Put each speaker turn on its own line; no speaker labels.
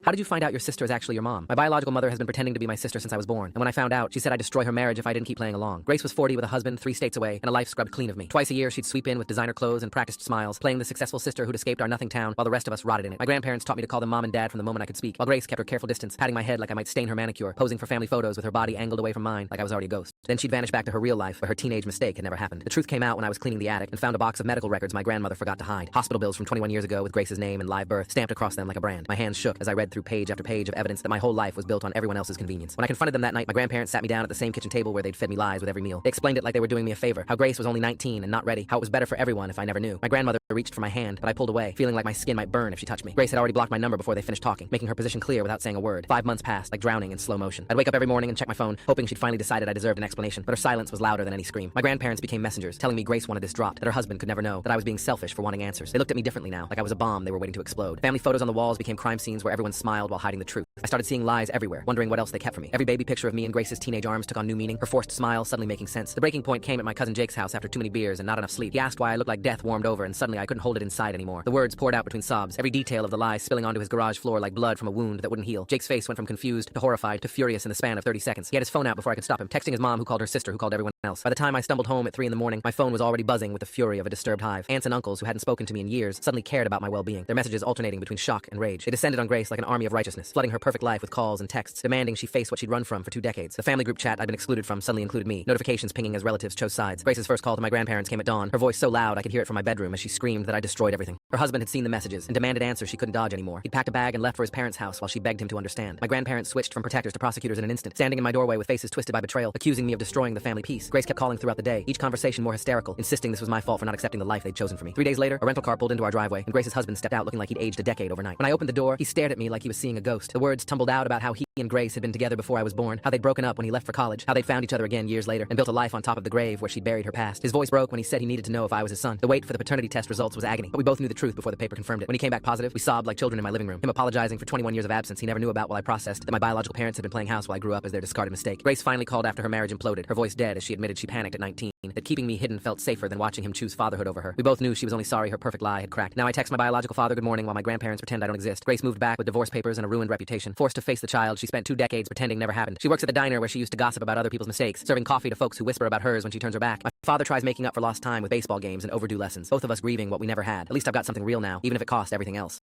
How did you find out your sister is actually your mom? My biological mother has been pretending to be my sister since I was born, and when I found out, she said I'd destroy her marriage if I didn't keep playing along. Grace was 40 with a husband 3 states away and a life scrubbed clean of me. Twice a year, she'd sweep in with designer clothes and practiced smiles, playing the successful sister who'd escaped our nothing town while the rest of us rotted in it. My grandparents taught me to call them mom and dad from the moment I could speak, while Grace kept her careful distance, patting my head like I might stain her manicure, posing for family photos with her body angled away from mine like I was already a ghost. Then she'd vanish back to her real life, where her teenage mistake had never happened. The truth came out when I was cleaning the attic and found a box of medical records my grandmother forgot to hide. Hospital bills from 21 years ago with Grace's name and live birth stamped across them like a brand. My hands shook as I read through page after page of evidence that my whole life was built on everyone else's convenience. When I confronted them that night, my grandparents sat me down at the same kitchen table where they'd fed me lies with every meal. They explained it like they were doing me a favor, how Grace was only 19 and not ready, how it was better for everyone if I never knew. My grandmother reached for my hand, but I pulled away, feeling like my skin might burn if she touched me. Grace had already blocked my number before they finished talking, making her position clear without saying a word. 5 months passed, like drowning in slow motion. I'd wake up every morning and check my phone, hoping she'd finally decided I deserved an explanation, but her silence was louder than any scream. My grandparents became messengers, telling me Grace wanted this dropped, that her husband could never know, that I was being selfish for wanting answers. They looked at me differently now, like I was a bomb they were waiting to explode. Family photos on the walls became crime scenes where everyone smiled while hiding the truth. I started seeing lies everywhere, wondering what else they kept from me. Every baby picture of me in Grace's teenage arms took on new meaning, her forced smile suddenly making sense. The breaking point came at my cousin Jake's house after too many beers and not enough sleep. He asked why I looked like death warmed over, and suddenly I couldn't hold it inside anymore. The words poured out between sobs, every detail of the lie spilling onto his garage floor like blood from a wound that wouldn't heal. Jake's face went from confused to horrified to furious in the span of 30 seconds. He had his phone out before I could stop him, texting his mom who called her sister who called everyone else. By the time I stumbled home at 3 in the morning, my phone was already buzzing with the fury of a disturbed hive. Aunts and uncles who hadn't spoken to me in years suddenly cared about my well-being, their messages alternating between shock and rage. They descended on Grace like an army of righteousness, flooding her perfect life with calls and texts, demanding she face what she'd run from for 2 decades. The family group chat I'd been excluded from suddenly included me, notifications pinging as relatives chose sides. Grace's first call to my grandparents came at dawn, her voice so loud I could hear it from my bedroom as she screamed that I destroyed everything. Her husband had seen the messages and demanded answers she couldn't dodge anymore. He'd packed a bag and left for his parents' house while she begged him to understand. My grandparents switched from protectors to prosecutors in an instant, standing in my doorway with faces twisted by betrayal, accusing me of destroying the family peace. Grace kept calling throughout the day, each conversation more hysterical, insisting this was my fault for not accepting the life they'd chosen for me. 3 days later, a rental car pulled into our driveway, and Grace's husband stepped out looking like he'd aged a decade overnight. When I opened the door, he stared at me like he was seeing a ghost. The words tumbled out about how he and Grace had been together before I was born, how they'd broken up when he left for college, how they'd found each other again years later and built a life on top of the grave where she'd buried her past. His voice broke when he said he needed to know if I was his son. The wait for the paternity test results was agony, but we both knew the truth before the paper confirmed it. When he came back positive, we sobbed like children in my living room, him apologizing for 21 years of absence he never knew about while I processed that my biological parents had been playing house while I grew up as their discarded mistake. Grace finally called after her marriage imploded, her voice dead as she admitted she panicked at 19, that keeping me hidden felt safer than watching him choose fatherhood over her. We both knew she was only sorry her perfect lie had cracked. Now I text my biological father good morning while my grandparents pretend I don't exist. Grace moved back with divorce papers and a ruined reputation, forced to face the child she spent 2 decades pretending never happened. She works at the diner where she used to gossip about other people's mistakes, serving coffee to folks who whisper about hers when she turns her back. My father tries making up for lost time with baseball games and overdue lessons, both of us grieving what we never had. At least I've got something real now, even if it cost everything else.